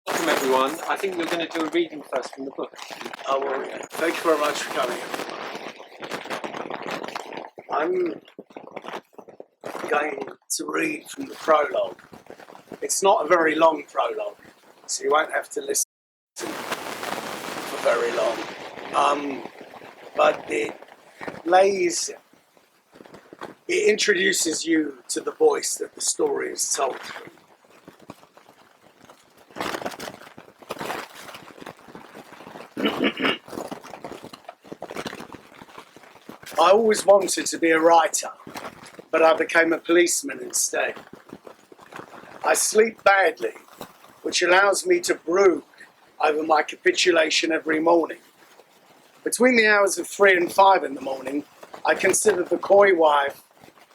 Welcome everyone. I think we're going to do a reading first from the book. Oh, well, yeah. Thank you very much for coming. I'm going to read from the prologue. It's not a very long prologue, so you won't have to listen for very long. But it introduces you to the voice that the story is told through. I always wanted to be a writer, but I became a policeman instead. I sleep badly, which allows me to brood over my capitulation every morning. Between the hours of 3 and 5 in the morning, I consider the coy wife,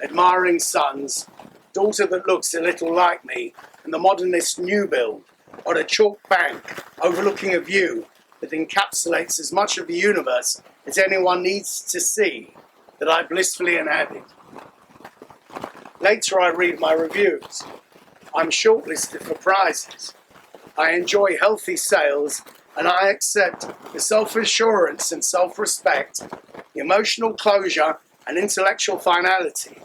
admiring sons, daughter that looks a little like me, and the modernist new build on a chalk bank overlooking a view that encapsulates as much of the universe as anyone needs to see, that I blissfully inhabit. Later I read my reviews. I'm shortlisted for prizes. I enjoy healthy sales, and I accept the self-assurance and self-respect, the emotional closure and intellectual finality,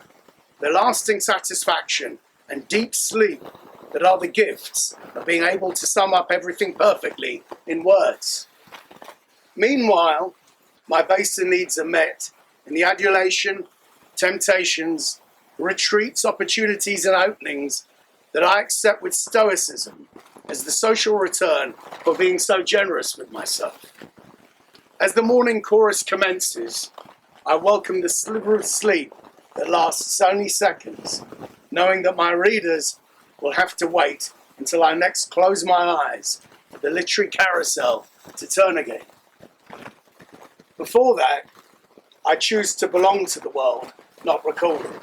the lasting satisfaction and deep sleep that are the gifts of being able to sum up everything perfectly in words. Meanwhile, my baser needs are met in the adulation, temptations, retreats, opportunities and openings that I accept with stoicism as the social return for being so generous with myself. As the morning chorus commences, I welcome the sliver of sleep that lasts only seconds, knowing that my readers will have to wait until I next close my eyes for the literary carousel to turn again. Before that, I choose to belong to the world, not record it.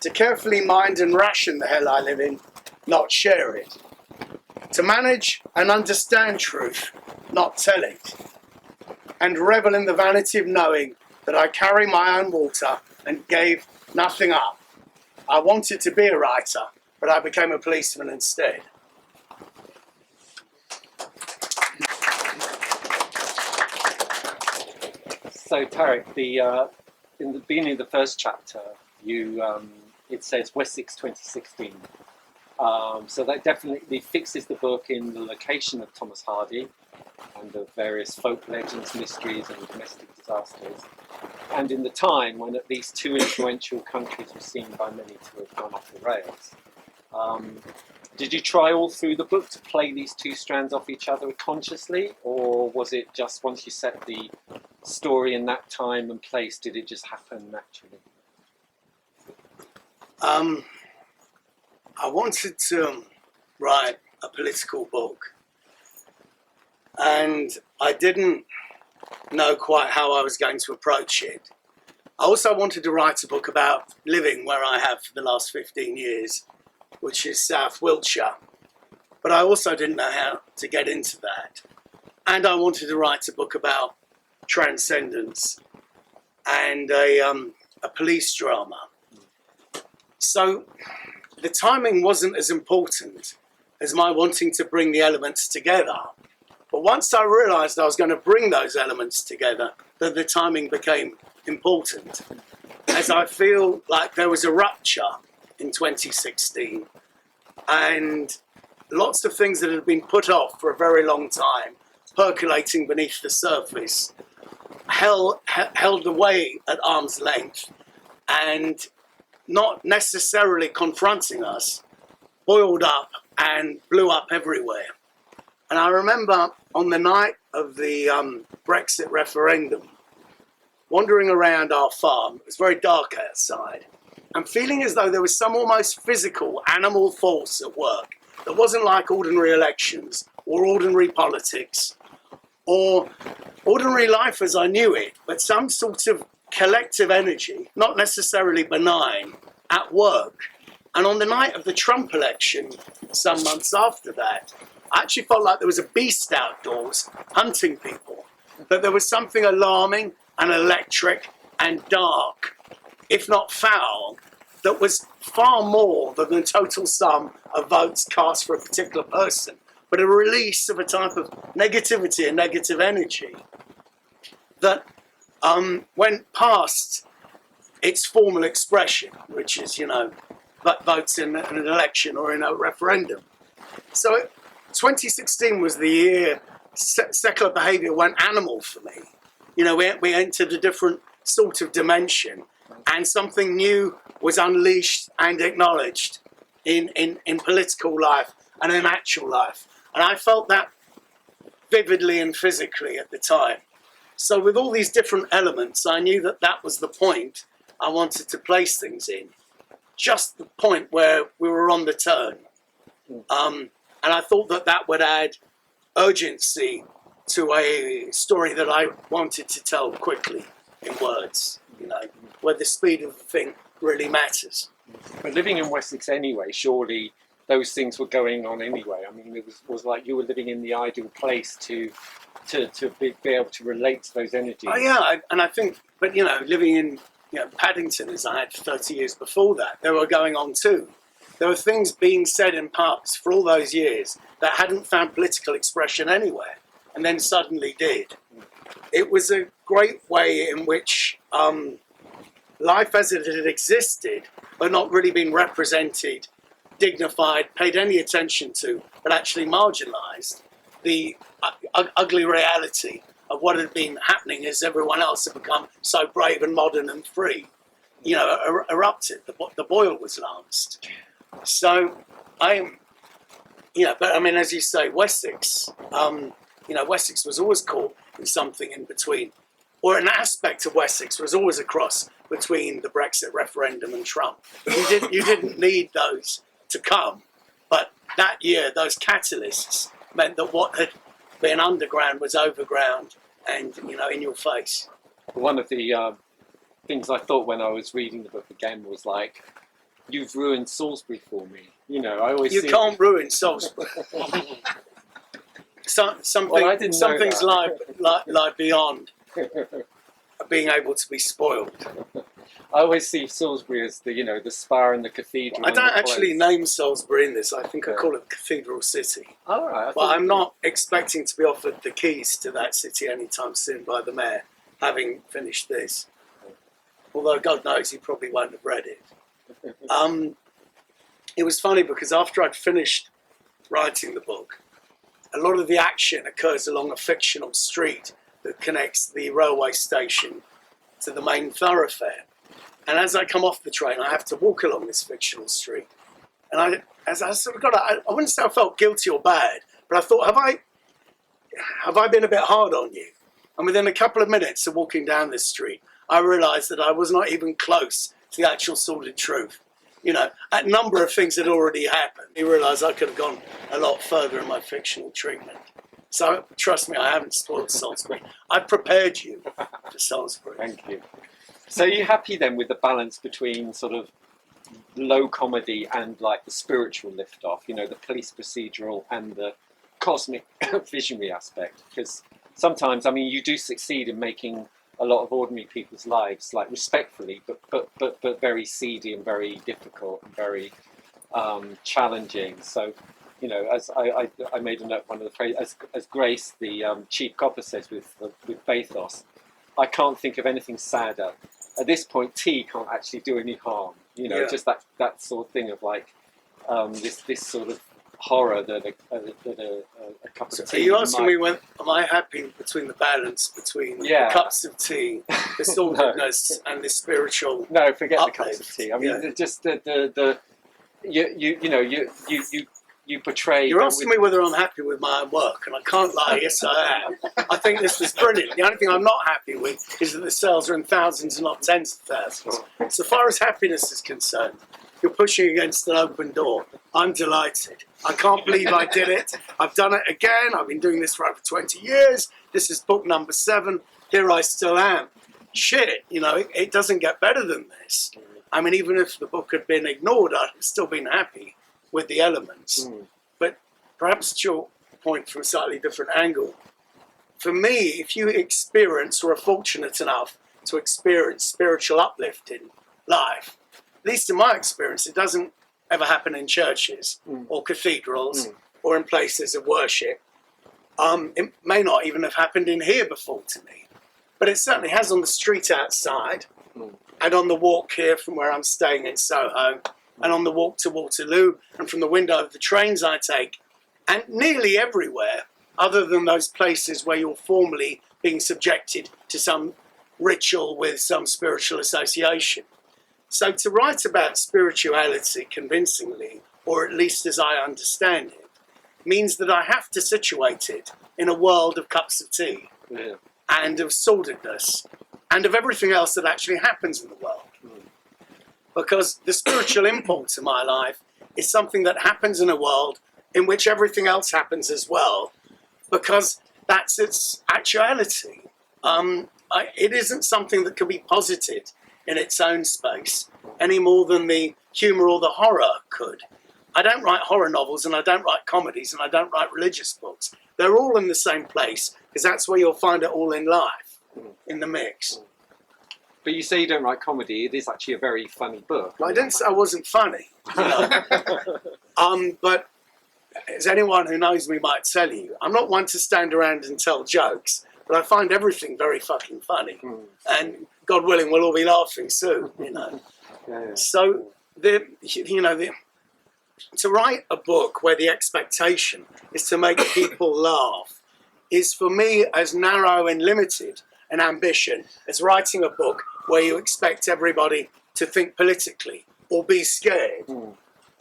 To carefully mind and ration the hell I live in, not share it. To manage and understand truth, not tell it. And revel in the vanity of knowing that I carry my own water and gave nothing up. I wanted to be a writer, but I became a policeman instead. So Tariq, in the beginning of the first chapter, it says Wessex 2016. So that definitely fixes the book in the location of Thomas Hardy and the various folk legends, mysteries and domestic disasters, and in the time when at least 2 influential countries were seen by many to have gone off the rails. Did you try all through the book to play these two strands off each other consciously, or was it just once you set the story in that time and place, did it just happen naturally? I wanted to write a political book, and I didn't know quite how I was going to approach it. I also wanted to write a book about living where I have for the last 15 years, which is South Wiltshire, but I also didn't know how to get into that. And I wanted to write a book about Transcendence and a police drama. So the timing wasn't as important as my wanting to bring the elements together. But once I realised I was going to bring those elements together, then the timing became important, as I feel like there was a rupture in 2016 and lots of things that had been put off for a very long time, percolating beneath the surface, held away at arm's length and not necessarily confronting us, boiled up and blew up everywhere. And I remember on the night of the Brexit referendum, wandering around our farm, it was very dark outside, and feeling as though there was some almost physical animal force at work that wasn't like ordinary elections or ordinary politics or ordinary life as I knew it, but some sort of collective energy, not necessarily benign, at work. And on the night of the Trump election, some months after that, I actually felt like there was a beast outdoors hunting people, that there was something alarming and electric and dark, if not foul, that was far more than the total sum of votes cast for a particular person, but a release of a type of negativity and negative energy that went past its formal expression, which is, votes in an election or in a referendum. So 2016 was the year secular behaviour went animal for me. We entered a different sort of dimension, and something new was unleashed and acknowledged in political life and in actual life. And I felt that vividly and physically at the time. So with all these different elements, I knew that that was the point I wanted to place things in. Just the point where we were on the turn. And I thought that that would add urgency to a story that I wanted to tell quickly in words, where the speed of the thing really matters. But living in Wessex anyway, surely those things were going on anyway. I mean, it was like you were living in the ideal place to be able to relate to those energies. Oh yeah, and I think, but living in Paddington, as I had 30 years before that, they were going on too. There were things being said in pubs for all those years that hadn't found political expression anywhere, and then suddenly did. It was a great way in which life as it had existed, but not really been represented, dignified, paid any attention to, but actually marginalised, the ugly reality of what had been happening as everyone else had become so brave and modern and free, erupted. The boil was lanced. So but I mean, as you say, Wessex, Wessex was always caught in something in between, or an aspect of Wessex was always a cross between the Brexit referendum and Trump. You didn't need those to come, but that year, those catalysts meant that what had been underground was overground and, in your face. One of the things I thought when I was reading the book again was like, you've ruined Salisbury for me. I always can't ruin Salisbury. Some things lie beyond being able to be spoiled. I always see Salisbury as the spire and the cathedral. I don't actually name Salisbury in this. I think I call it Cathedral City. All right. But I'm not expecting to be offered the keys to that city anytime soon by the mayor, having finished this. Although God knows he probably won't have read it. It was funny because after I'd finished writing the book, a lot of the action occurs along a fictional street that connects the railway station to the main thoroughfare. And as I come off the train, I have to walk along this fictional street. And I wouldn't say I felt guilty or bad, but I thought, have I been a bit hard on you? And within a couple of minutes of walking down this street, I realised that I was not even close to the actual sordid truth. A number of things had already happened. I realised I could have gone a lot further in my fictional treatment. So trust me, I haven't spoiled Salisbury. I've prepared you for Salisbury. Thank you. So are you happy then with the balance between sort of low comedy and like the spiritual lift-off, the police procedural and the cosmic visionary aspect? Because sometimes, I mean, you do succeed in making a lot of ordinary people's lives, like respectfully, but very seedy and very difficult and very challenging. So, as I made a note, one of the phrases, as Grace, the chief copper, says with Bathos, I can't think of anything sadder. At this point, tea can't actually do any harm. Just that sort of thing of like this sort of horror that a cup of tea. Are you asking me am I happy between the balance between the cups of tea, the sordidness, and the spiritual? No, forget uplift. The cups of tea. I mean, just you portray. You're asking me whether I'm happy with my own work, and I can't lie. Yes, I am. I think this was brilliant. The only thing I'm not happy with is that the sales are in thousands and not tens of thousands. So far as happiness is concerned, you're pushing against an open door. I'm delighted. I can't believe I did it. I've done it again. I've been doing this for over 20 years. This is book number 7. Here I still am. Shit, it doesn't get better than this. I mean, even if the book had been ignored, I'd have still been happy with the elements. But perhaps it's your point from a slightly different angle. For me, if you experience or are fortunate enough to experience spiritual uplift in life, at least in my experience, it doesn't ever happen in churches or cathedrals or in places of worship. It may not even have happened in here before to me, but it certainly has on the street outside, and on the walk here from where I'm staying in Soho, and on the walk to Waterloo, and from the window of the trains I take, and nearly everywhere, other than those places where you're formally being subjected to some ritual with some spiritual association. So to write about spirituality convincingly, or at least as I understand it, means that I have to situate it in a world of cups of tea, and of sordidness, and of everything else that actually happens in the world. Because the spiritual import to my life is something that happens in a world in which everything else happens as well, because that's its actuality. It isn't something that can be posited in its own space any more than the humour or the horror could. I don't write horror novels, and I don't write comedies, and I don't write religious books. They're all in the same place, because that's where you'll find it all in life, in the mix. But you say you don't write comedy. It is actually a very funny book. I didn't say I wasn't funny, you know. But as anyone who knows me might tell you, I'm not one to stand around and tell jokes, but I find everything very fucking funny. And God willing, we'll all be laughing soon, you know. So, to write a book where the expectation is to make people laugh is, for me, as narrow and limited an ambition as writing a book where you expect everybody to think politically or be scared.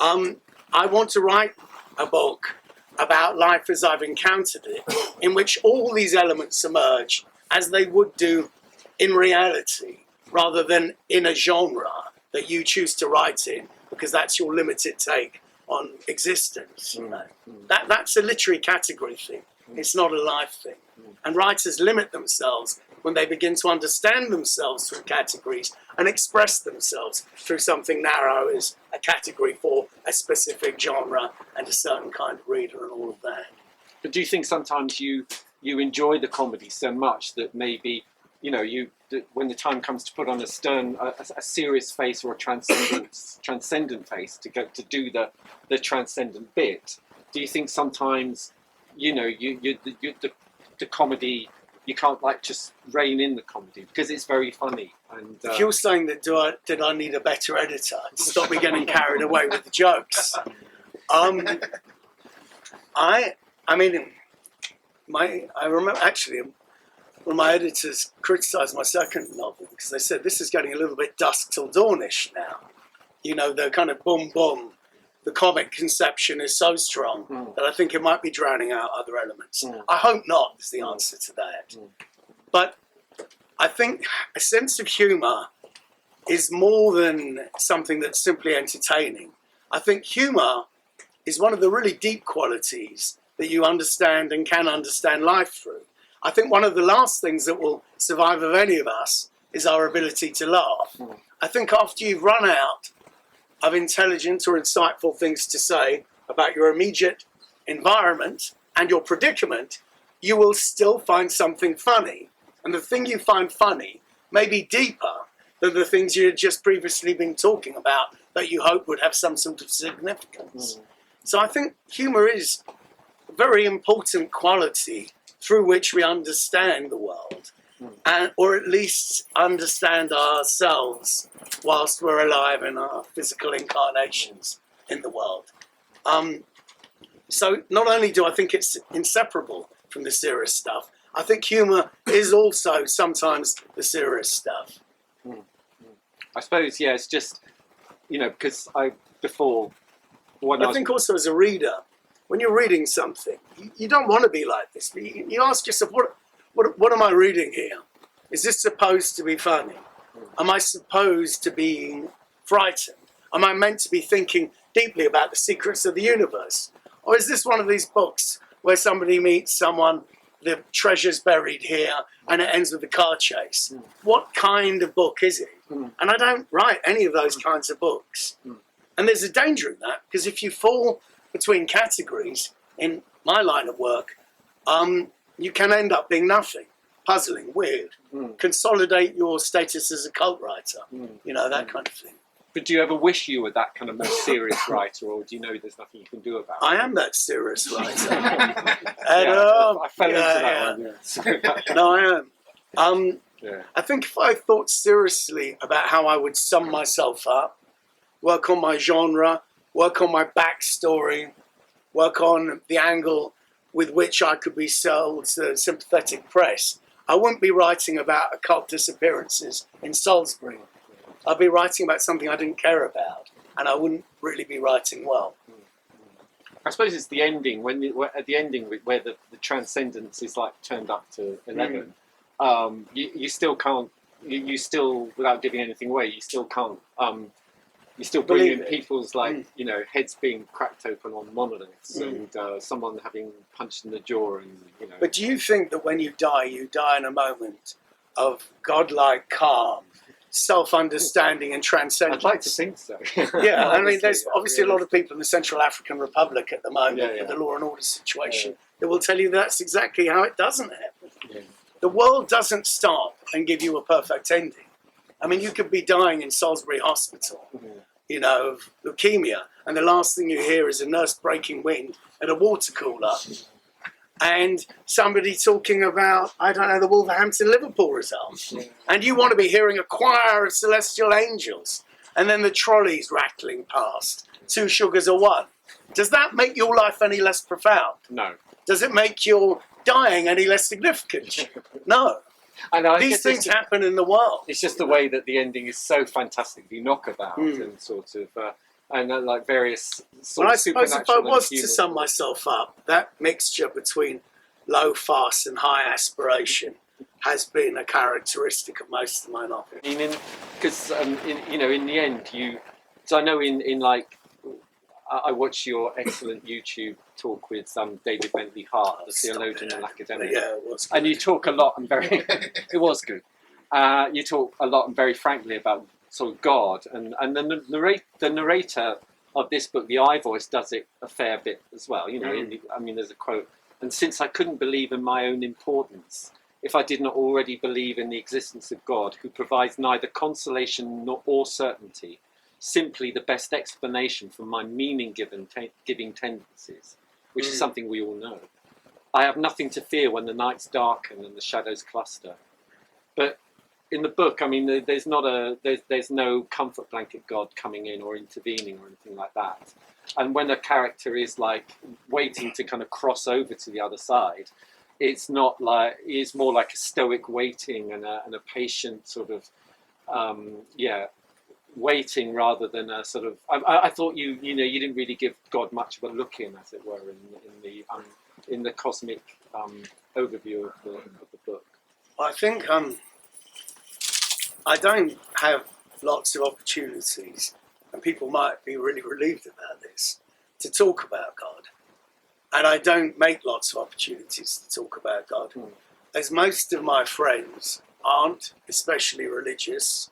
I want to write a book about life as I've encountered it, in which all these elements emerge as they would do in reality, rather than in a genre that you choose to write in, because that's your limited take on existence. You know? That's a literary category thing. It's not a life thing. And writers limit themselves when they begin to understand themselves through categories and express themselves through something narrow as a category for a specific genre and a certain kind of reader and all of that. But do you think sometimes you enjoy the comedy so much that maybe, you know, when the time comes to put on a serious face or a transcendent face to do the transcendent bit, do you think sometimes, you know, the comedy, you can't like just rein in the comedy because it's very funny? And if you're saying that, did I need a better editor to stop me getting carried away with the jokes? I remember actually when my editors criticised my second novel because they said this is getting a little bit dusk till dawnish now. You know, the kind of boom boom. The comic conception is so strong that I think it might be drowning out other elements. I hope not, is the answer to that. But I think a sense of humour is more than something that's simply entertaining. I think humour is one of the really deep qualities that you understand and can understand life through. I think one of the last things that will survive of any of us is our ability to laugh. I think after you've run out of intelligent or insightful things to say about your immediate environment and your predicament, you will still find something funny. And the thing you find funny may be deeper than the things you had just previously been talking about that you hope would have some sort of significance. So I think humour is a very important quality through which we understand the world, or at least understand ourselves whilst we're alive in our physical incarnations in the world. So not only do I think it's inseparable from the serious stuff, I think humour is also sometimes the serious stuff. I suppose, yeah, it's just, you know, because I think also as a reader, when you're reading something, you don't want to be like this. But you ask yourself, what am I reading here? Is this supposed to be funny? Am I supposed to be frightened? Am I meant to be thinking deeply about the secrets of the universe? Or is this one of these books where somebody meets someone, the treasure's buried here, and it ends with a car chase? What kind of book is it? And I don't write any of those kinds of books. And there's a danger in that, because if you fall between categories in my line of work, you can end up being nothing, puzzling, weird, consolidate your status as a cult writer, you know, that kind of thing. But do you ever wish you were that kind of more serious writer, or do you know there's nothing you can do about it? I am that serious writer. I fell into that one. No, I am. Yeah. I think if I thought seriously about how I would sum myself up, work on my genre, work on my backstory, work on the angle with which I could be sold to sympathetic press, I wouldn't be writing about occult disappearances in Salisbury. I'd be writing about something I didn't care about, and I wouldn't really be writing well. I suppose it's the ending, at the ending where the Transcendence is like turned up to 11. You still can't, you still, without giving anything away, you still can't, you still bring in people's heads being cracked open on monoliths and someone having punched in the jaw and, But do you think that when you die in a moment of godlike calm, self-understanding and transcendence? I'd like to think so. Yeah, I mean, there's obviously a lot of people in the Central African Republic at the moment with the law and order situation that will tell you that's exactly how it doesn't happen. Yeah. The world doesn't stop and give you a perfect ending. I mean, you could be dying in Salisbury Hospital, of leukemia, and the last thing you hear is a nurse breaking wind at a water cooler and somebody talking about, I don't know, the Wolverhampton-Liverpool result. And you want to be hearing a choir of celestial angels and then the trolleys rattling past, 2 sugars or 1. Does that make your life any less profound? No. Does it make your dying any less significant? No. I know, These things happen in the world. It's just the way that the ending is so fantastically knockabout and sort of, like various sort Well, of I suppose if I supernatural was and to human. sum myself up, that mixture between low farce and high aspiration has been a characteristic of most of my novels. I mean, because in the end, so I know in like, I watched your excellent YouTube talk with David Bentley Hart, the theologian and academic. Yeah, it was good. And you talk a lot and very, it was good. You talk a lot and very frankly about sort of God, and the narrator of this book, the I voice, does it a fair bit as well. There's a quote, and since I couldn't believe in my own importance, if I did not already believe in the existence of God, who provides neither consolation or certainty, simply the best explanation for my meaning-giving tendencies, which is something we all know. I have nothing to fear when the nights darken and the shadows cluster. But in the book, I mean, there's no comfort blanket God coming in or intervening or anything like that. And when a character is like waiting to kind of cross over to the other side, it's more like a stoic waiting and a patient sort of, waiting rather than a sort of. I thought you didn't really give God much of a look in, as it were, in the cosmic overview of the book. I think I don't have lots of opportunities, and people might be really relieved about this, to talk about God. And I don't make lots of opportunities to talk about God, as most of my friends aren't, especially religious,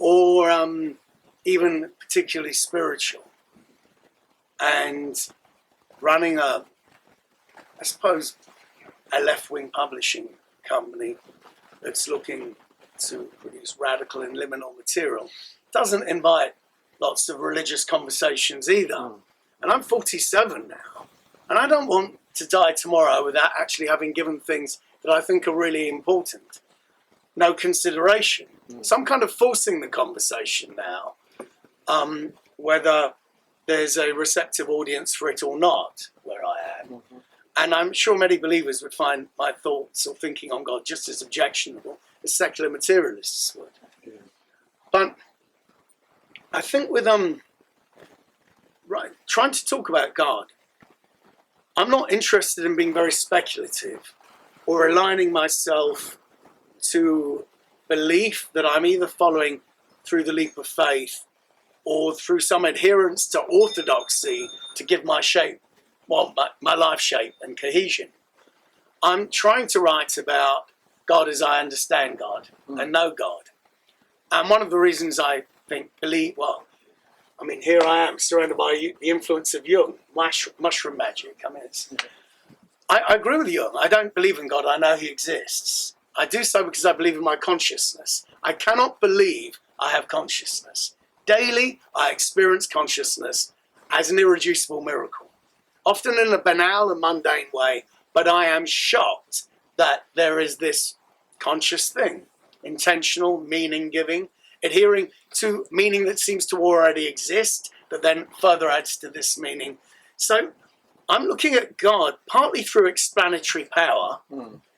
or even particularly spiritual. And running a left-wing publishing company that's looking to produce radical and liminal material doesn't invite lots of religious conversations either. And I'm 47 now, and I don't want to die tomorrow without actually having given things that I think are really important no consideration. So I'm kind of forcing the conversation now, whether there's a receptive audience for it or not, where I am. And I'm sure many believers would find my thoughts or thinking on God just as objectionable as secular materialists would. But I think with trying to talk about God, I'm not interested in being very speculative or aligning myself to belief that I'm either following through the leap of faith or through some adherence to orthodoxy to give my shape, my life shape and cohesion. I'm trying to write about God as I understand God and know God. And one of the reasons I think here I am surrounded by the influence of Jung, mushroom magic. I agree with Jung. I don't believe in God. I know he exists. I do so because I believe in my consciousness. I cannot believe I have consciousness. Daily, I experience consciousness as an irreducible miracle, often in a banal and mundane way, but I am shocked that there is this conscious thing, intentional, meaning-giving, adhering to meaning that seems to already exist, that then further adds to this meaning. So I'm looking at God partly through explanatory power.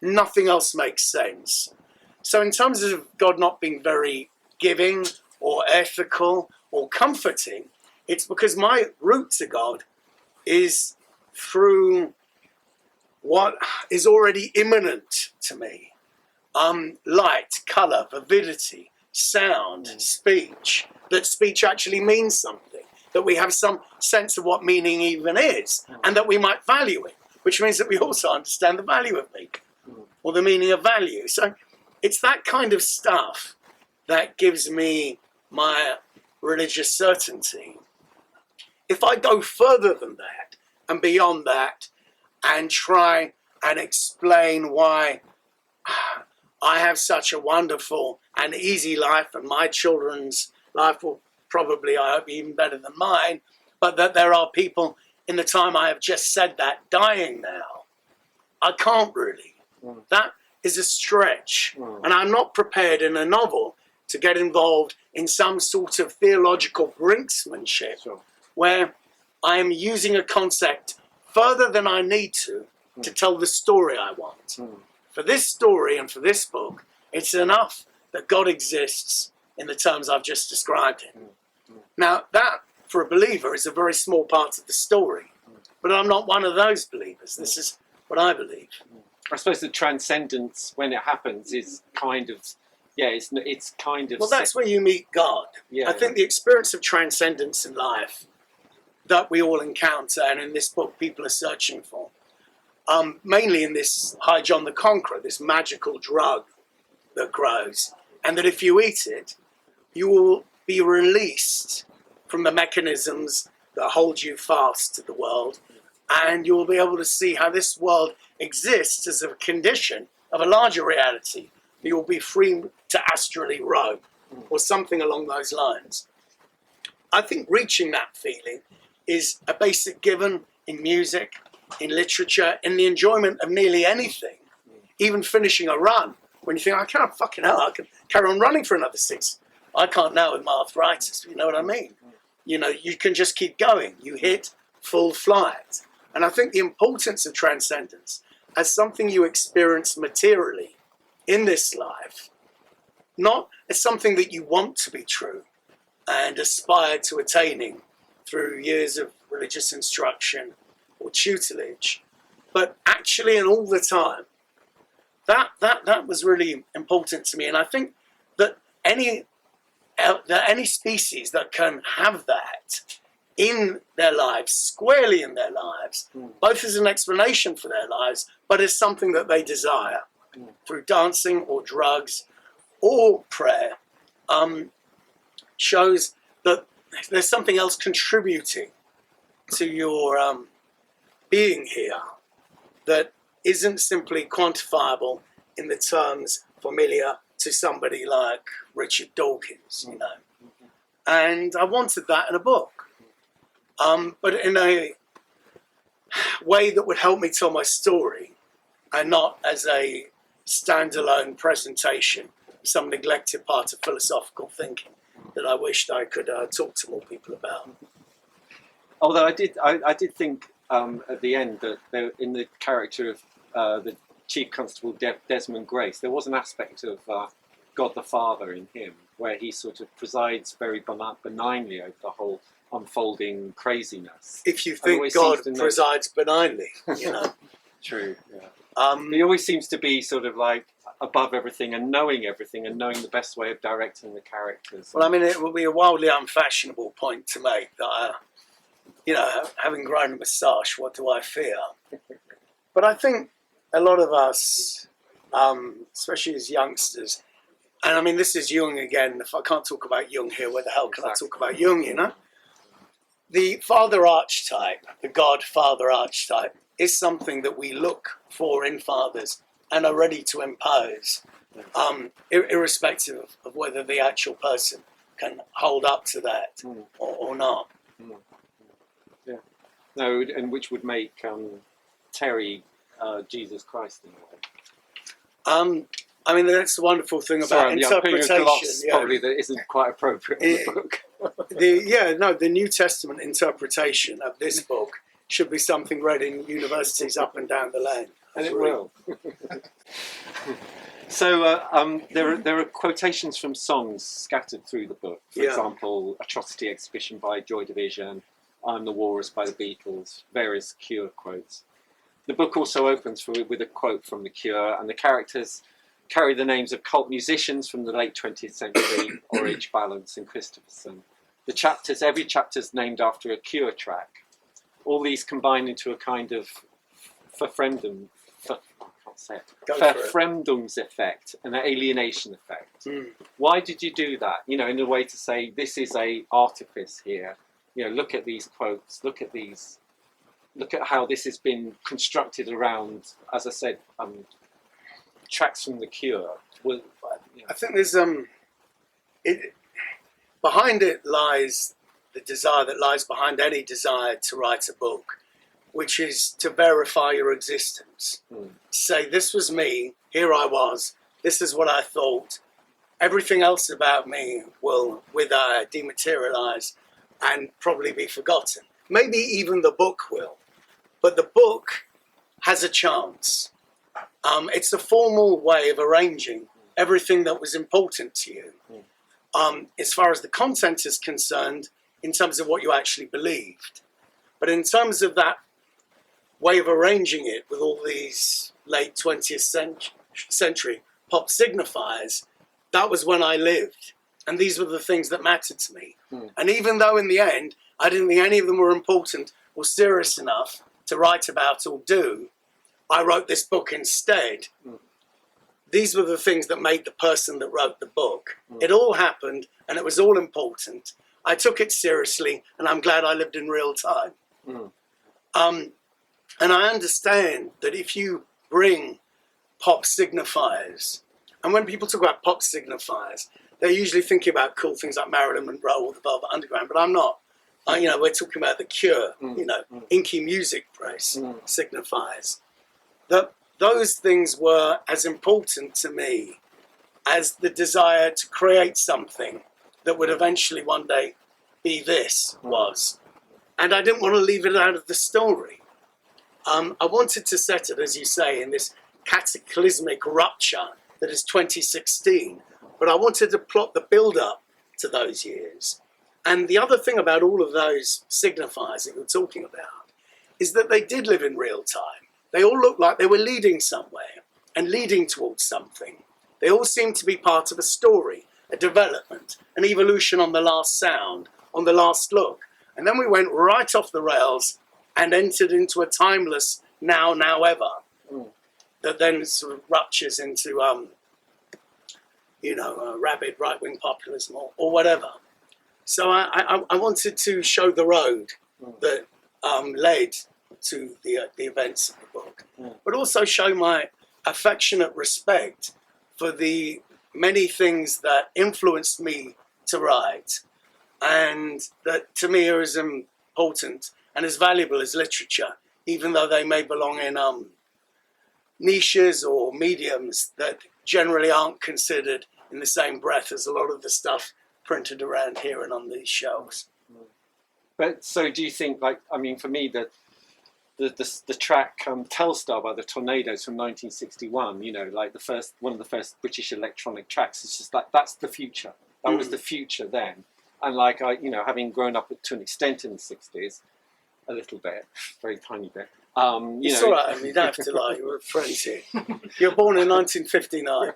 Nothing else makes sense. So in terms of God not being very giving or ethical or comforting, it's because my route to God is through what is already immanent to me. Light, colour, vividity, sound, speech, that speech actually means something, that we have some sense of what meaning even is, and that we might value it, which means that we also understand the value of meaning, or the meaning of value. So it's that kind of stuff that gives me my religious certainty. If I go further than that, and beyond that, and try and explain why I have such a wonderful and easy life, and my children's life will probably, I hope, be even better than mine, but that there are people in the time I have just said that dying now, I can't really. That is a stretch. And I'm not prepared in a novel to get involved in some sort of theological brinksmanship where I am using a concept further than I need to tell the story I want. For this story and for this book, it's enough that God exists in the terms I've just described him. Now, that, for a believer, is a very small part of the story. But I'm not one of those believers. This is what I believe. I suppose the transcendence, when it happens, is kind of, it's kind of... Well, that's where you meet God. I think the experience of transcendence in life that we all encounter, and in this book people are searching for, mainly in this high John the Conqueror, this magical drug that grows, and that if you eat it, you will be released from the mechanisms that hold you fast to the world, and you will be able to see how this world exists as a condition of a larger reality. You will be free to astrally roam, or something along those lines. I think reaching that feeling is a basic given in music, in literature, in the enjoyment of nearly anything, even finishing a run. When you think, I can't fucking hell, I can carry on running for another 6. I can't now with my arthritis, you know what I mean? You know, you can just keep going. You hit full flight. And I think the importance of transcendence as something you experience materially in this life, not as something that you want to be true and aspire to attaining through years of religious instruction or tutelage, but actually and all the time. That was really important to me. And I think that any species that can have that in their lives, squarely in their lives, both as an explanation for their lives, but as something that they desire through dancing or drugs or prayer, shows that there's something else contributing to your being here that isn't simply quantifiable in the terms familiar to somebody like Richard Dawkins, you know. And I wanted that in a book, but in a way that would help me tell my story and not as a standalone presentation of some neglected part of philosophical thinking that I wished I could talk to more people about. Although I did think at the end that there, in the character of the Chief Constable Desmond Grace, there was an aspect of God the Father in him, where he sort of presides very benignly over the whole unfolding craziness. If you think God presides benignly, you know. True, yeah. He always seems to be sort of like above everything and knowing the best way of directing the characters. Well, I mean, it would be a wildly unfashionable point to make that, you know, having grown a moustache, what do I fear? But I think a lot of us, especially as youngsters, and I mean, this is Jung again. If I can't talk about Jung here, where the hell can I talk about Jung, you know? The father archetype, the God-father archetype, is something that we look for in fathers and are ready to impose, irrespective of whether the actual person can hold up to that or not. Yeah. No, and which would make Terry Jesus Christ in a way. I mean, that's the wonderful thing about interpretation. I'm putting a gloss probably that isn't quite appropriate in the book. The New Testament interpretation of this book should be something read in universities up and down the lane. And it will. So there are quotations from songs scattered through the book. For example, Atrocity Exhibition by Joy Division, I'm the Walrus by the Beatles, various Cure quotes. The book also opens with a quote from the Cure, and the characters carry the names of cult musicians from the late 20th century, Orage, Balance and Christopherson. Every chapter's named after a Cure track. All these combine into a kind of verfremdungs effect, an alienation effect. Why did you do that? You know, in a way to say this is a artifice here. You know, look at these quotes. Look at how this has been constructed around, as I said, tracks from the Cure. Well, I think there's behind it lies the desire that lies behind any desire to write a book, which is to verify your existence. Say, this was me, here I was, this is what I thought. Everything else about me will wither, dematerialize, and probably be forgotten. Maybe even the book will. But the book has a chance. It's a formal way of arranging everything that was important to you. As far as the content is concerned, in terms of what you actually believed. But in terms of that way of arranging it with all these late 20th century pop signifiers, that was when I lived. And these were the things that mattered to me. And even though in the end, I didn't think any of them were important or serious enough to write about or do, I wrote this book instead. These were the things that made the person that wrote the book. It all happened and it was all important. I took it seriously and I'm glad I lived in real time. And I understand that if you bring pop signifiers, and when people talk about pop signifiers, they're usually thinking about cool things like Marilyn Monroe or the Velvet Underground, but I'm not. We're talking about the Cure, inky music press signifiers. Those things were as important to me as the desire to create something that would eventually one day be this was. And I didn't want to leave it out of the story. I wanted to set it, as you say, in this cataclysmic rupture that is 2016, but I wanted to plot the build-up to those years. And the other thing about all of those signifiers that you're talking about is that they did live in real time. They all looked like they were leading somewhere and leading towards something. They all seemed to be part of a story, a development, an evolution on the last sound, on the last look. And then we went right off the rails and entered into a timeless now ever that then sort of ruptures into, rabid right-wing populism or whatever. So I wanted to show the road that led to the events of the book, but also show my affectionate respect for the many things that influenced me to write and that to me are as important and as valuable as literature, even though they may belong in niches or mediums that generally aren't considered in the same breath as a lot of the stuff printed around here and on these shelves. But so do you think, for me, the track Telstar by the Tornadoes from 1961, one of the first British electronic tracks, it's just like, that's the future. That was the future then. And having grown up to an extent in the 60s, a little bit, very tiny bit. It's all right, you don't have to lie, you're friends here. You were born in 1959.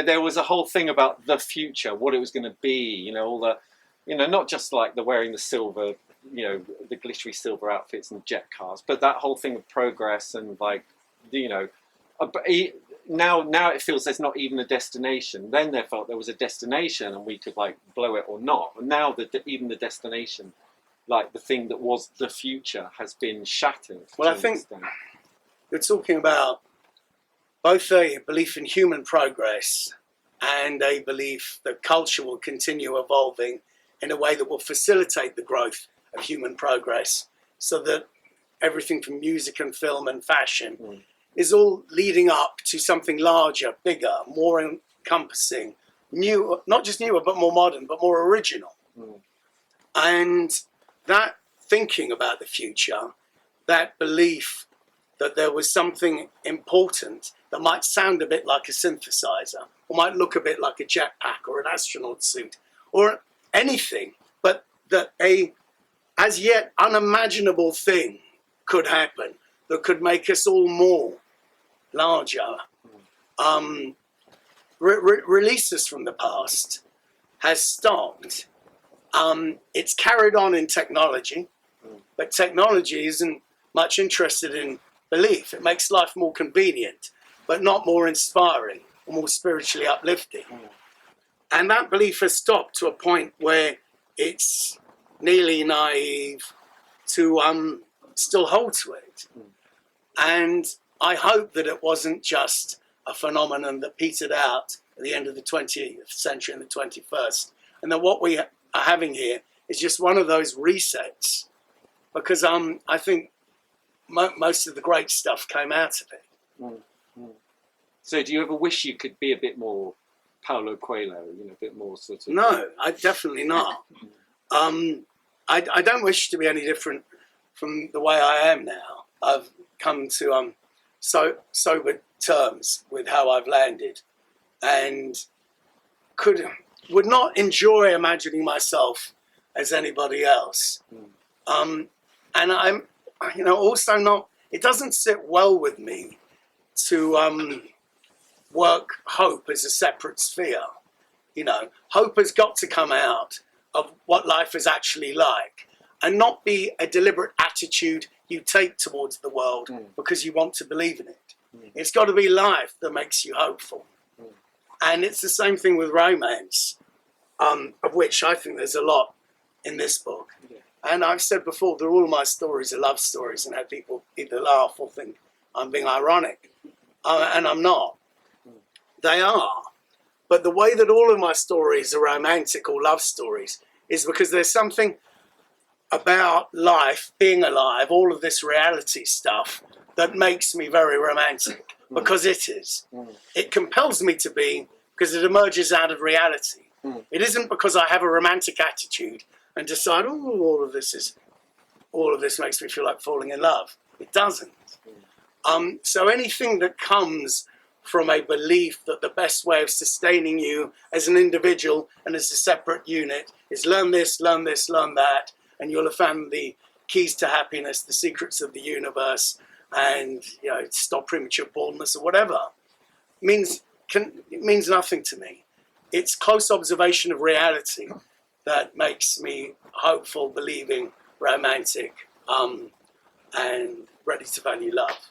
There was a whole thing about the future, what it was going to be, all the, not just like the wearing the silver, the glittery silver outfits and jet cars, but that whole thing of progress and now it feels there's not even a destination. Then they felt there was a destination and we could blow it or not. And now that even the destination, the thing that was the future, has been shattered. Well, I think you're talking about both a belief in human progress and a belief that culture will continue evolving in a way that will facilitate the growth of human progress, so that everything from music and film and fashion is all leading up to something larger, bigger, more encompassing, new, not just newer, but more modern, but more original. And that thinking about the future, that belief that there was something important that might sound a bit like a synthesizer, or might look a bit like a jetpack or an astronaut suit, or anything, but that a as yet unimaginable thing could happen that could make us all more larger, release us from the past, has stopped. It's carried on in technology, but technology isn't much interested in belief. It makes life more convenient, but not more inspiring or more spiritually uplifting. And that belief has stopped to a point where it's nearly naive to still hold to it. And I hope that it wasn't just a phenomenon that petered out at the end of the 20th century and the 21st, and that what we are having here is just one of those resets, because I think most of the great stuff came out of it. So do you ever wish you could be a bit more Paulo Coelho, a bit more sort of... No, I definitely not. I don't wish to be any different from the way I am now. I've come to sober terms with how I've landed, and would not enjoy imagining myself as anybody else. And I'm, also not. It doesn't sit well with me to work hope as a separate sphere. Hope has got to come out of what life is actually like, and not be a deliberate attitude you take towards the world because you want to believe in it. It's got to be life that makes you hopeful. And it's the same thing with romance, of which I think there's a lot in this book. And I've said before that all of my stories are love stories, and how people either laugh or think I'm being ironic. And I'm not. They are. But the way that all of my stories are romantic or love stories is because there's something about life, being alive, all of this reality stuff that makes me very romantic, because it is. It compels me to be, because it emerges out of reality. It isn't because I have a romantic attitude and decide, all of this makes me feel like falling in love. It doesn't. So anything that comes from a belief that the best way of sustaining you as an individual and as a separate unit is learn this, learn this, learn that, and you'll have found the keys to happiness, the secrets of the universe, and stop premature baldness or whatever, it means nothing to me. It's close observation of reality that makes me hopeful, believing, romantic, and ready to value love.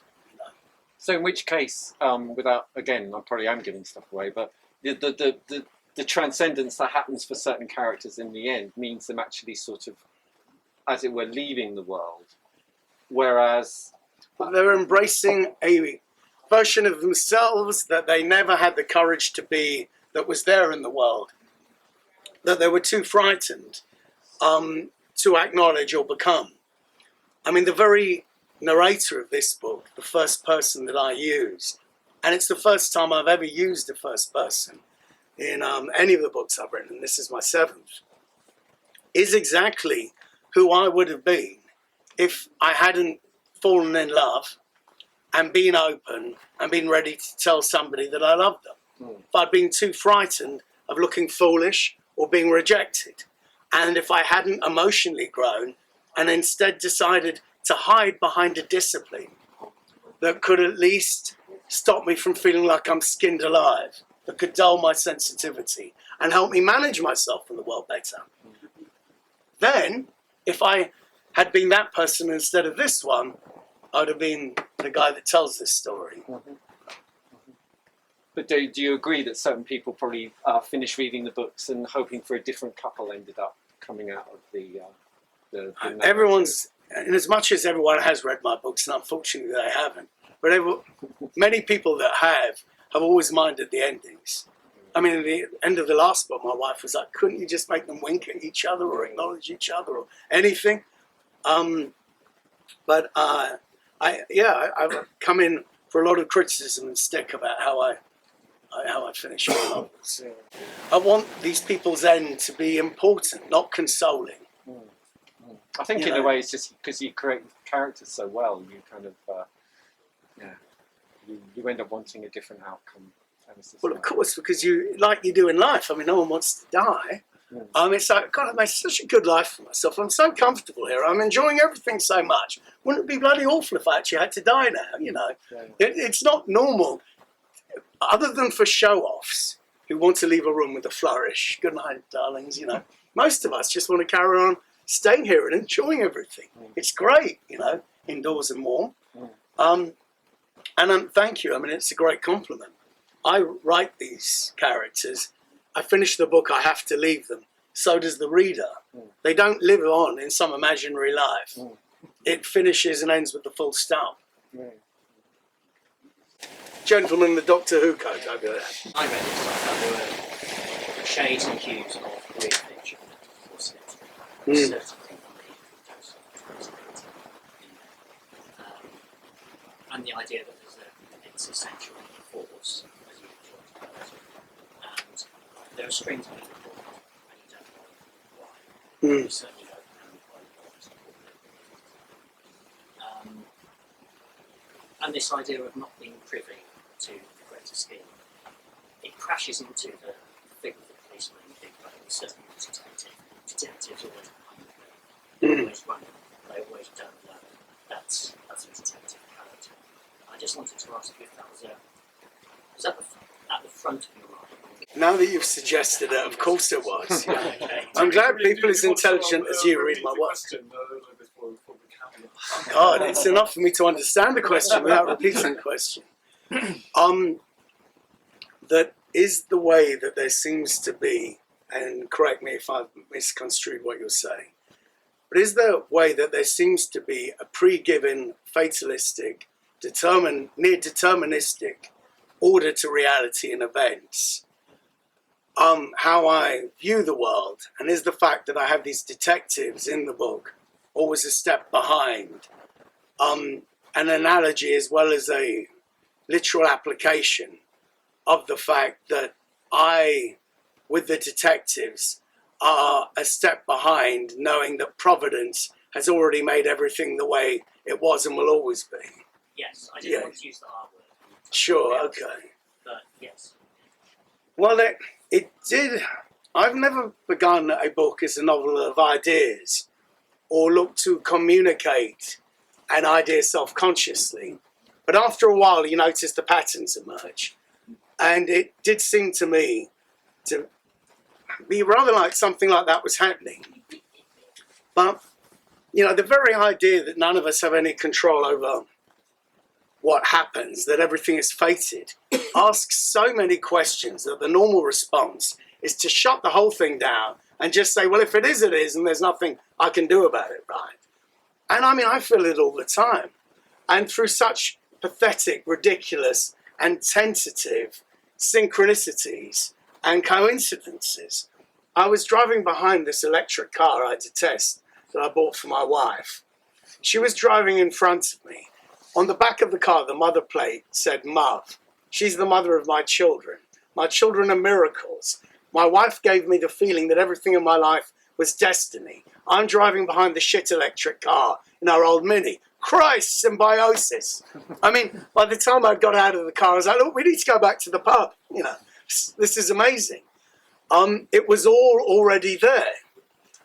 So in which case, without, again, I probably am giving stuff away, but the transcendence that happens for certain characters in the end means them actually sort of, as it were, leaving the world, whereas... They're embracing a version of themselves that they never had the courage to be, that was there in the world, that they were too frightened to acknowledge or become. I mean, the very narrator of this book, the first person that I use, and it's the first time I've ever used a first person in any of the books I've written, and this is my 7th, is exactly who I would have been if I hadn't fallen in love and been open and been ready to tell somebody that I loved them. If I'd been too frightened of looking foolish or being rejected, and if I hadn't emotionally grown and instead decided to hide behind a discipline that could at least stop me from feeling like I'm skinned alive, that could dull my sensitivity and help me manage myself in the world better. Then, if I had been that person instead of this one, I'd have been the guy that tells this story. But do you agree that certain people probably finished reading the books and hoping for a different couple ended up coming out of the everyone's, in as much as everyone has read my books, and unfortunately they haven't, but many people that have always minded the endings. I mean, at the end of the last book, my wife was like, couldn't you just make them wink at each other or acknowledge each other or anything? But I've come in for a lot of criticism and stick about how I finish my novels. I want these people's end to be important, not consoling. I think in a way it's just because you create characters so well, you kind of, you end up wanting a different outcome. Well, of course, because you, like you do in life, I mean, no one wants to die. It's like, God, I've made such a good life for myself. I'm so comfortable here. I'm enjoying everything so much. Wouldn't it be bloody awful if I actually had to die now, you know? It's not normal, other than for show-offs who want to leave a room with a flourish. Good night, darlings, you know. Most of us just want to carry on staying here and enjoying everything. It's great, you know, indoors and warm. Thank you. I mean, it's a great compliment. I write these characters. I finish the book, I have to leave them. So does the reader. They don't live on in some imaginary life. It finishes and ends with the full stop. Gentleman in the Doctor Who coat over there. I read it, so I thought there were shades and hues of weird fiction, wasn't it? Certainly on the Transcendence. And the idea that there's an existential force, as you talked about, and there are strings on it, and you don't know why. You certainly don't know why it's important. And this idea of not being privy to the greater scheme, it crashes into the thing of the policeman in Big Brother, certainly the detective. Detectives always behind the curve. They always run, they always don't know. That's a detective character. I just wanted to ask you if that was at the front of your mind. Now that you've suggested it, of course it was. Yeah. I'm glad people as intelligent as you read my work. God, it's enough for me to understand the question without repeating the question. That is the way that there seems to be, and correct me if I've misconstrued what you're saying, but is the way that there seems to be a pre-given, fatalistic, near deterministic order to reality and events. How I view the world, and is the fact that I have these detectives in the book always a step behind, an analogy as well as a literal application of the fact that I, with the detectives, are a step behind, knowing that Providence has already made everything the way it was and will always be. Yes, I didn't want to use the R word. Sure, okay. But yes. Well, it did. I've never begun a book as a novel of ideas or looked to communicate an idea self-consciously. But after a while, you notice the patterns emerge. And it did seem to me to be rather like something like that was happening. But, you know, the very idea that none of us have any control over what happens, that everything is fated, asks so many questions that the normal response is to shut the whole thing down and just say, well, if it is, it is, and there's nothing I can do about it, right? And I mean, I feel it all the time. And through such pathetic, ridiculous, and tentative synchronicities and coincidences, I was driving behind this electric car I detest that I bought for my wife. She was driving in front of me. On the back of the car, the mother plate said, Mother. She's the mother of my children. My children are miracles. My wife gave me the feeling that everything in my life was destiny. I'm driving behind the shit electric car in our old Mini. Christ, symbiosis. I mean, by the time I got out of the car, I was like, look, we need to go back to the pub. You know, this is amazing. It was all already there.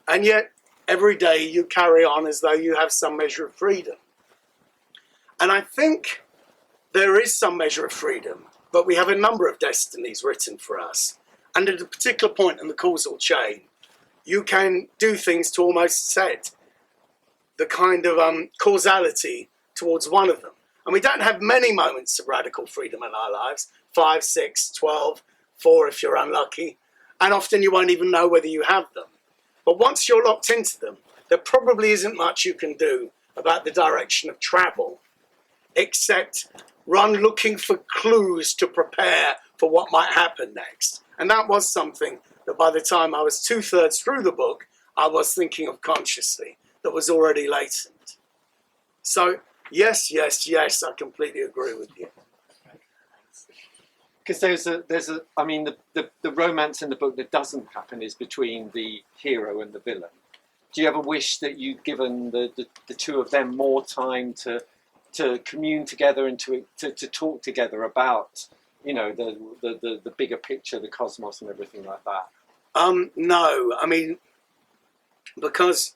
And yet, every day you carry on as though you have some measure of freedom. And I think there is some measure of freedom, but we have a number of destinies written for us. And at a particular point in the causal chain, you can do things to almost set the kind of causality towards one of them. And we don't have many moments of radical freedom in our lives, 5, 6, 12, 4 if you're unlucky. And often you won't even know whether you have them. But once you're locked into them, there probably isn't much you can do about the direction of travel, except run looking for clues to prepare for what might happen next. And that was something that by the time I was 2/3 through the book, I was thinking of consciously, that was already latent. So, yes, I completely agree with you. Because I mean, the romance in the book that doesn't happen is between the hero and the villain. Do you ever wish that you'd given the two of them more time to commune together and to talk together about, you know, the bigger picture, the cosmos and everything like that? No, I mean, because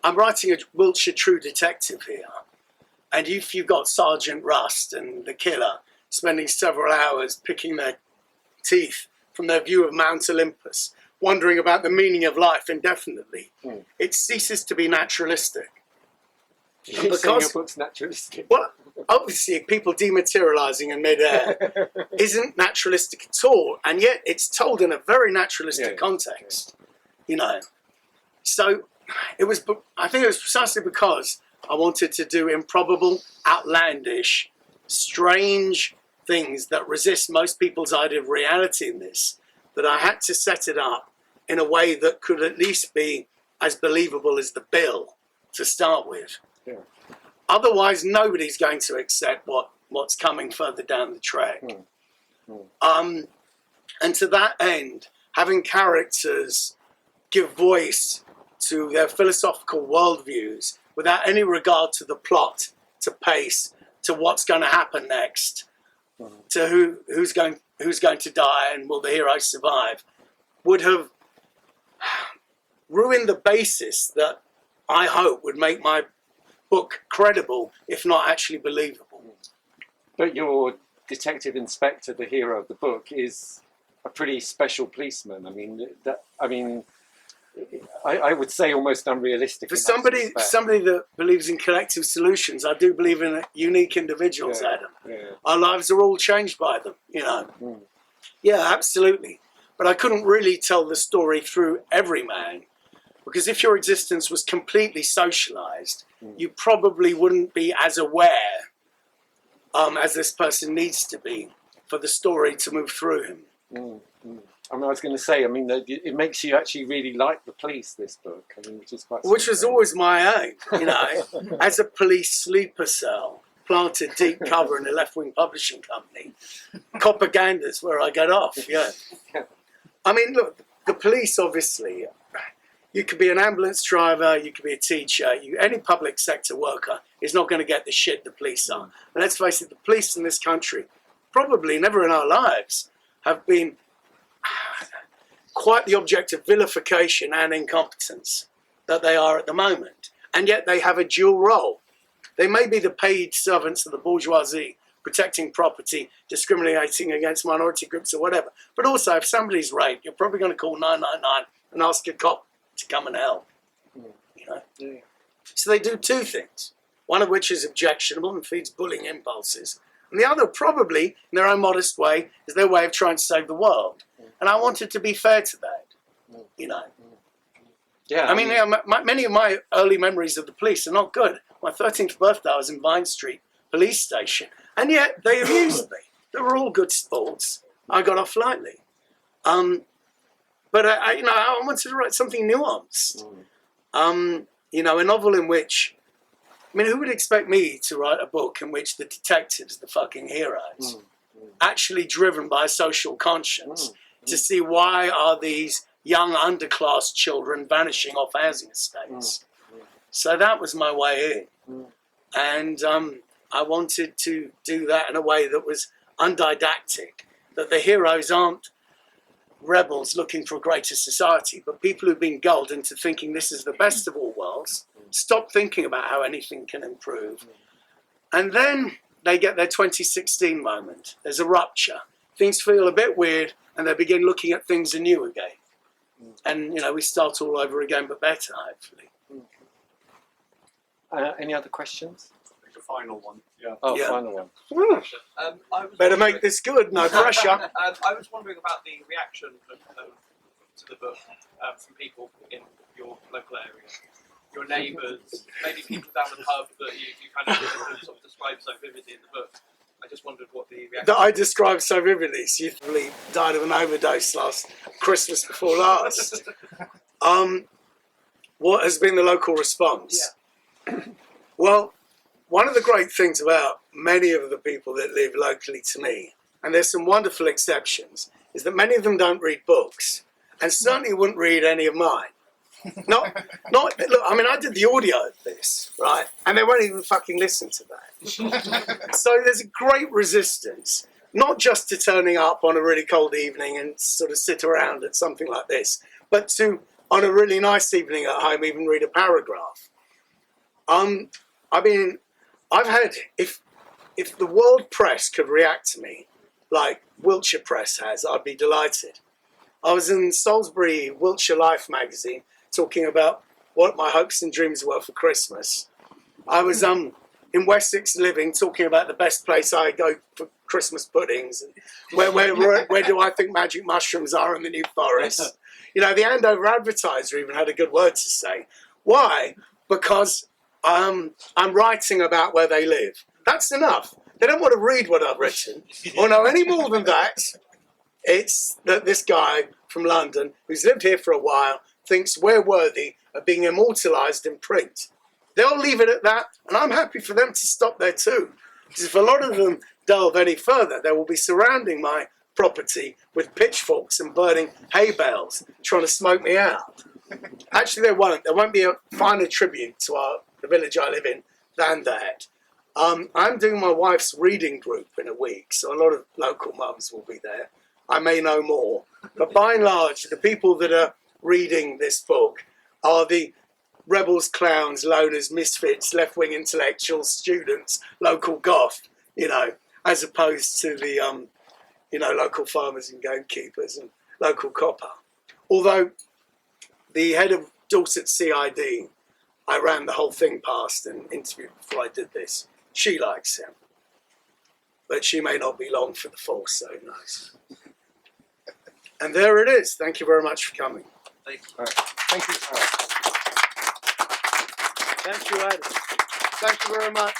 I'm writing a Wiltshire true detective here, and if you've got Sergeant Rust and the killer spending several hours picking their teeth from their view of Mount Olympus, wondering about the meaning of life indefinitely, it ceases to be naturalistic. Because your book's naturalistic. Well, obviously, people dematerializing in midair isn't naturalistic at all, and yet it's told in a very naturalistic context, you know. So I think it was precisely because I wanted to do improbable, outlandish, strange things that resist most people's idea of reality in this, that I had to set it up in a way that could at least be as believable as the bill to start with. Yeah. Otherwise, nobody's going to accept what's coming further down the track. And to that end, having characters give voice to their philosophical worldviews without any regard to the plot, to pace, to what's going to happen next, to who's going to die and will the hero survive, would have ruined the basis that I hope would make my book credible, if not actually believable. But your detective inspector, the hero of the book, is a pretty special policeman. I would say almost unrealistic. For somebody that believes in collective solutions, I do believe in unique individuals, Adam. Yeah. Our lives are all changed by them, you know. Yeah, absolutely. But I couldn't really tell the story through every man, because if your existence was completely socialized, you probably wouldn't be as aware as this person needs to be for the story to move through him. I was going to say, it makes you actually really like the police, this book, which is quite... Which was always my aim, you know, as a police sleeper cell, planted deep cover in a left-wing publishing company. Propaganda's where I got off, yeah. I mean, look, the police, obviously, you could be an ambulance driver, you could be a teacher, any public sector worker is not going to get the shit the police are. And let's face it, the police in this country, probably never in our lives, have been quite the object of vilification and incompetence that they are at the moment. And yet they have a dual role. They may be the paid servants of the bourgeoisie, protecting property, discriminating against minority groups or whatever. But also, if somebody's raped, you're probably going to call 999 and ask a cop to come and help. You know? Yeah. So they do two things, one of which is objectionable and feeds bullying impulses. And the other, probably, in their own modest way, is their way of trying to save the world. And I wanted to be fair to that, you know. Yeah, many of my early memories of the police are not good. My 13th birthday, I was in Vine Street police station, and yet they amused me. They were all good sports. I got off lightly. But I wanted to write something nuanced. A novel in which, who would expect me to write a book in which the detectives, the fucking heroes, actually driven by a social conscience to see why are these young underclass children vanishing off housing estates. So that was my way in. And I wanted to do that in a way that was undidactic, that the heroes aren't rebels looking for a greater society, but people who've been gulled into thinking this is the best of all worlds, stop thinking about how anything can improve. And then they get their 2016 moment. There's a rupture. Things feel a bit weird, and they begin looking at things anew again. And, we start all over again, but better, hopefully. Any other questions? The final one. Yeah. Oh, yeah. Final one. Better make this good, no pressure. I was wondering about the reaction to the book from people in your local area, your neighbours, maybe people down the pub that you kind of sort of describe so vividly in the book. just wondered what the reaction. That I described so vividly. So you probably died of an overdose last Christmas before last. What has been the local response? Yeah. Well, one of the great things about many of the people that live locally to me, and there's some wonderful exceptions, is that many of them don't read books, and certainly wouldn't read any of mine. Look, I mean, I did the audio of this, right? And they won't even fucking listen to that. So there's a great resistance, not just to turning up on a really cold evening and sort of sit around at something like this, but to, on a really nice evening at home, even read a paragraph. I mean, I've had, if the world press could react to me like Wiltshire press has, I'd be delighted. I was in Salisbury Wiltshire Life magazine talking about what my hopes and dreams were for Christmas. I was in Wessex living, talking about the best place I go for Christmas puddings, and where do I think magic mushrooms are in the New Forest. You know, the Andover Advertiser even had a good word to say. Why? Because I'm writing about where they live. That's enough. They don't want to read what I've written or know any more than that. It's that this guy from London, who's lived here for a while, thinks we're worthy of being immortalised in print. They'll leave it at that, and I'm happy for them to stop there too. Because if a lot of them delve any further, they will be surrounding my property with pitchforks and burning hay bales, trying to smoke me out. Actually, they won't. There won't be a finer tribute to the village I live in than that. I'm doing my wife's reading group in a week, so a lot of local mums will be there. I may know more. But by and large, the people that are reading this book are the rebels, clowns, loners, misfits, left-wing intellectuals, students, local goth, you know, as opposed to the, you know, local farmers and gamekeepers and local copper. Although the head of Dorset CID, I ran the whole thing past and interviewed before I did this. She likes him. But she may not be long for the force, so who knows. And there it is. Thank you very much for coming. Thank you. All right. Thank you. Thank you, Ed. Thank you very much.